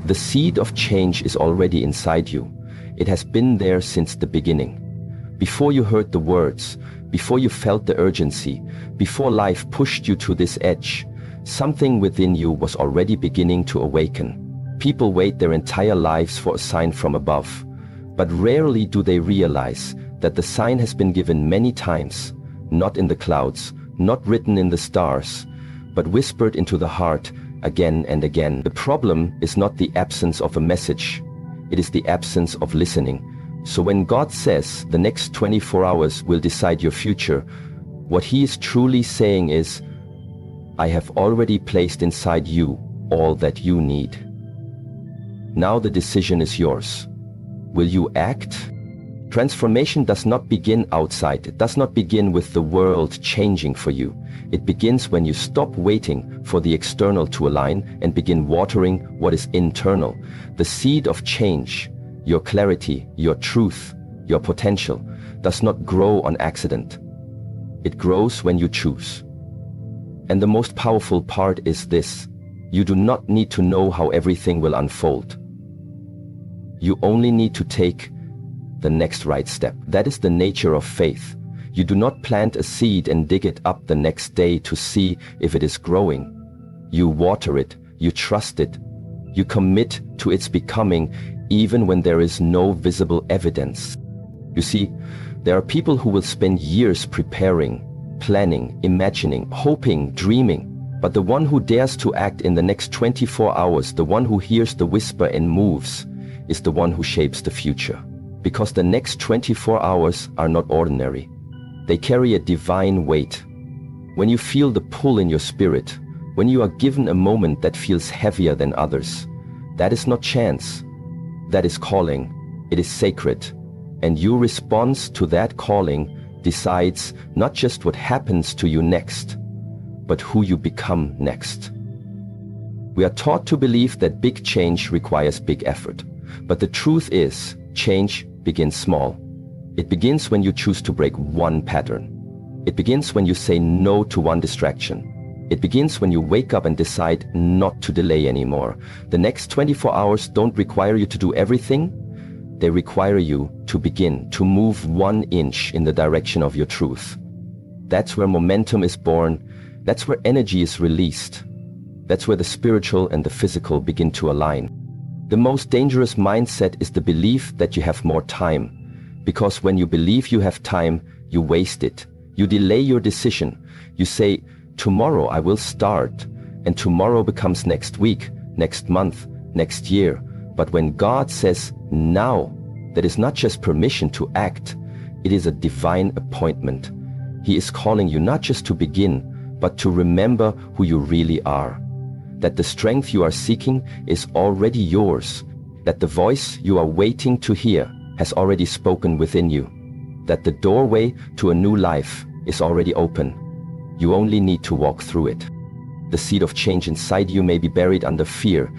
The seed of change is already inside you. It has been there since the beginning. Before you heard the words, before you felt the urgency, before life pushed you to this edge, something within you was already beginning to awaken. People wait their entire lives for a sign from above, but rarely do they realize that the sign has been given many times, not in the clouds, not written in the stars, but whispered into the heart again and again. The problem is not the absence of a message, it is the absence of listening. So when God says the next 24 hours will decide your future, what He is truly saying is, I have already placed inside you all that you need. Now the decision is yours. Will you act? Transformation does not begin outside. It does not begin with the world changing for you. It begins when you stop waiting for the external to align and begin watering what is internal. The seed of change, your clarity, your truth, your potential, does not grow on accident. It grows when you choose. And the most powerful part is this: you do not need to know how everything will unfold. You only need to take the next right step. That is the nature of faith. You do not plant a seed and dig it up the next day to see if it is growing. You water it, you trust it, you commit to its becoming even when there is no visible evidence. You see, there are people who will spend years preparing, planning, imagining, hoping, dreaming, but the one who dares to act in the next 24 hours, the one who hears the whisper and moves, is the one who shapes the future. Because the next 24 hours are not ordinary. They carry a divine weight. When you feel the pull in your spirit, when you are given a moment that feels heavier than others, that is not chance. That is calling. It is sacred. And your response to that calling decides not just what happens to you next, but who you become next. We are taught to believe that big change requires big effort. But the truth is, change begins small. It begins when you choose to break one pattern. It begins when you say no to one distraction. It begins when you wake up and decide not to delay anymore. The next 24 hours don't require you to do everything. They require you to begin to move 1 inch in the direction of your truth. That's where momentum is born. That's where energy is released. That's where the spiritual and the physical begin to align. The most dangerous mindset is the belief that you have more time. Because when you believe you have time, you waste it. You delay your decision. You say, tomorrow I will start. And tomorrow becomes next week, next month, next year. But when God says now, that is not just permission to act. It is a divine appointment. He is calling you not just to begin, but to remember who you really are. That the strength you are seeking is already yours, that the voice you are waiting to hear has already spoken within you, that the doorway to a new life is already open. You only need to walk through it. The seed of change inside you may be buried under fear.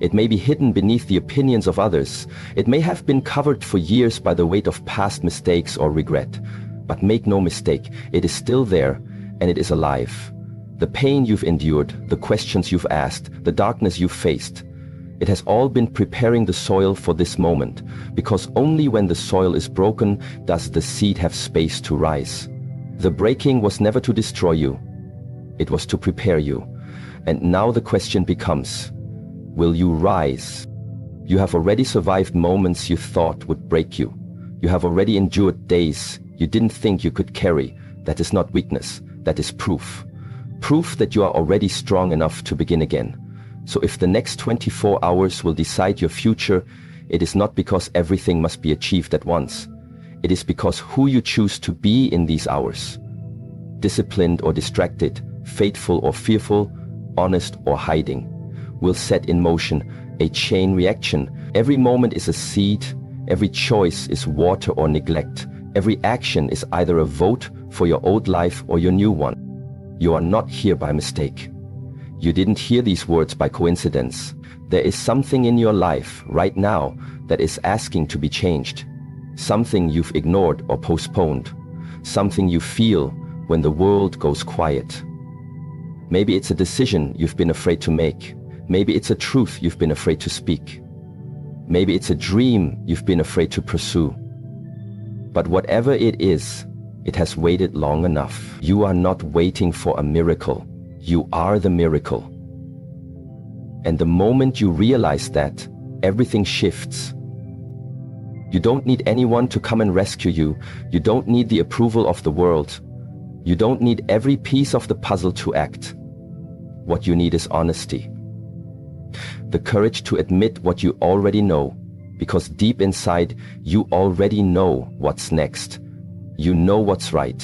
It may be hidden beneath the opinions of others. It may have been covered for years by the weight of past mistakes or regret. But make no mistake, it is still there and it is alive. The pain you've endured, the questions you've asked, the darkness you've faced, it has all been preparing the soil for this moment, because only when the soil is broken does the seed have space to rise. The breaking was never to destroy you, it was to prepare you. And now the question becomes, will you rise? You have already survived moments you thought would break you. You have already endured days you didn't think you could carry. That is not weakness, that is proof. Proof that you are already strong enough to begin again. So if the next 24 hours will decide your future, it is not because everything must be achieved at once. It is because who you choose to be in these hours, disciplined or distracted, faithful or fearful, honest or hiding, will set in motion a chain reaction. Every moment is a seed, every choice is water or neglect. Every action is either a vote for your old life or your new one. You are not here by mistake. You didn't hear these words by coincidence. There is something in your life right now that is asking to be changed. Something you've ignored or postponed. Something you feel when the world goes quiet. Maybe it's a decision you've been afraid to make. Maybe it's a truth you've been afraid to speak. Maybe it's a dream you've been afraid to pursue. But whatever it is, it has waited long enough. You are not waiting for a miracle. You are the miracle. And the moment you realize that, everything shifts. You don't need anyone to come and rescue you. You don't need the approval of the world. You don't need every piece of the puzzle to act. What you need is honesty. The courage to admit what you already know, because deep inside, you already know what's next. You know what's right.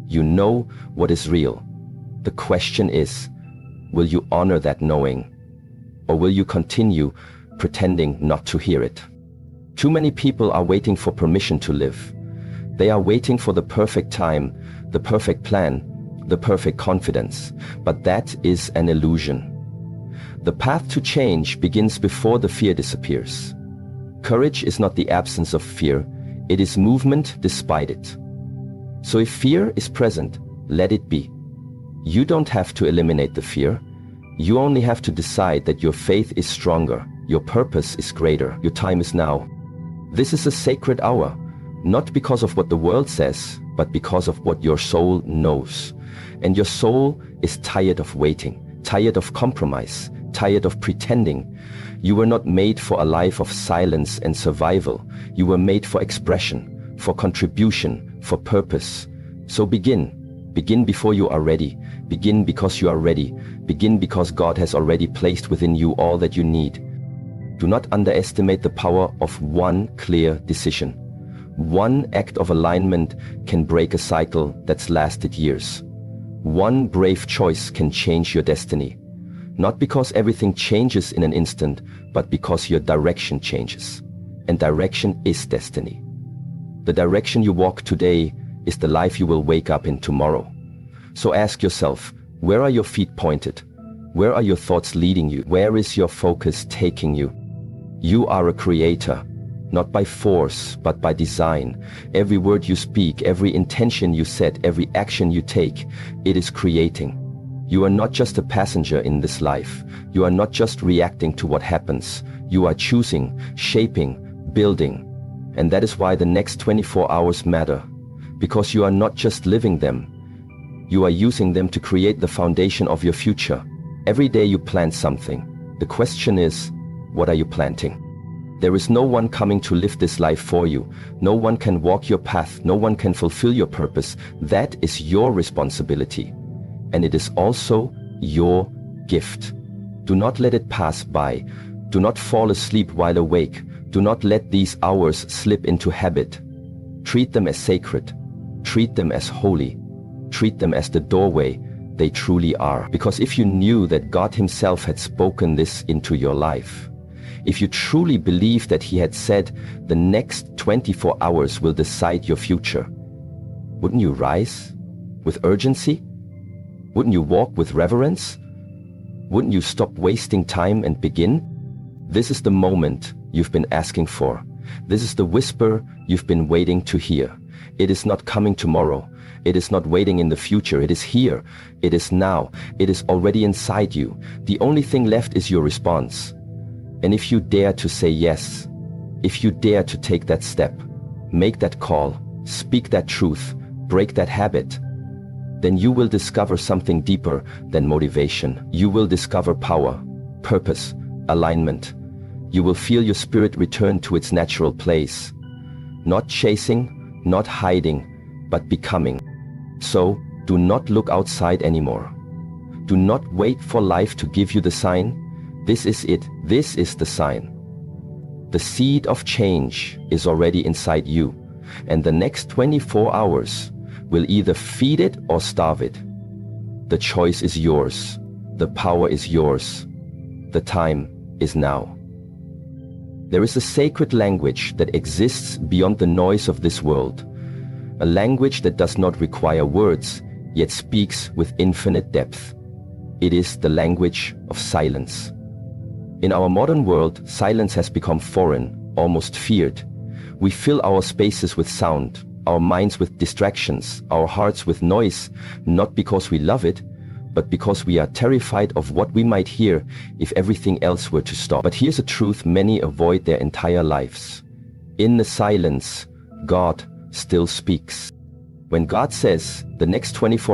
You know what is real. The question is, will you honor that knowing? Or will you continue pretending not to hear it? Too many people are waiting for permission to live. They are waiting for the perfect time, the perfect plan, the perfect confidence. But that is an illusion. The path to change begins before the fear disappears. Courage is not the absence of fear, it is movement despite it. So if fear is present, let it be. You don't have to eliminate the fear. You only have to decide that your faith is stronger, your purpose is greater, your time is now. This is a sacred hour, not because of what the world says, but because of what your soul knows. And your soul is tired of waiting, tired of compromise, tired of pretending. You were not made for a life of silence and survival. You were made for expression, for contribution, for purpose. So begin. Begin before you are ready. Begin because you are ready. Begin because God has already placed within you all that you need. Do not underestimate the power of one clear decision. One act of alignment can break a cycle that's lasted years. One brave choice can change your destiny. Not because everything changes in an instant, but because your direction changes. And direction is destiny. The direction you walk today is the life you will wake up in tomorrow. So ask yourself, where are your feet pointed? Where are your thoughts leading you? Where is your focus taking you? You are a creator, not by force, but by design. Every word you speak, every intention you set, every action you take, it is creating. You are not just a passenger in this life. You are not just reacting to what happens. You are choosing, shaping, building. And that is why the next 24 hours matter. Because you are not just living them. You are using them to create the foundation of your future. Every day you plant something. The question is, what are you planting? There is no one coming to live this life for you. No one can walk your path. No one can fulfill your purpose. That is your responsibility. And it is also your gift. Do not let it pass by. Do not fall asleep while awake. Do not let these hours slip into habit. Treat them as sacred. Treat them as holy. Treat them as the doorway they truly are. Because if you knew that God Himself had spoken this into your life, if you truly believe that He had said the next 24 hours will decide your future, wouldn't you rise with urgency? Wouldn't you walk with reverence? Wouldn't you stop wasting time and begin? This is the moment you've been asking for. This is the whisper you've been waiting to hear. It is not coming tomorrow. It is not waiting in the future. It is here. It is now. It is already inside you. The only thing left is your response. And if you dare to say yes, if you dare to take that step, make that call, speak that truth, break that habit, then you will discover something deeper than motivation. You will discover power, purpose, alignment. You will feel your spirit return to its natural place. Not chasing, not hiding, but becoming. So, do not look outside anymore. Do not wait for life to give you the sign. This is it. This is the sign. The seed of change is already inside you, and the next 24 hours will either feed it or starve it. The choice is yours. The power is yours. The time is now. There is a sacred language that exists beyond the noise of this world. A language that does not require words, yet speaks with infinite depth. It is the language of silence. In our modern world, silence has become foreign, almost feared. We fill our spaces with sound, our minds with distractions, our hearts with noise, not because we love it, but because we are terrified of what we might hear if everything else were to stop. But here's a truth many avoid their entire lives. In the silence, God still speaks. When God says, the next 24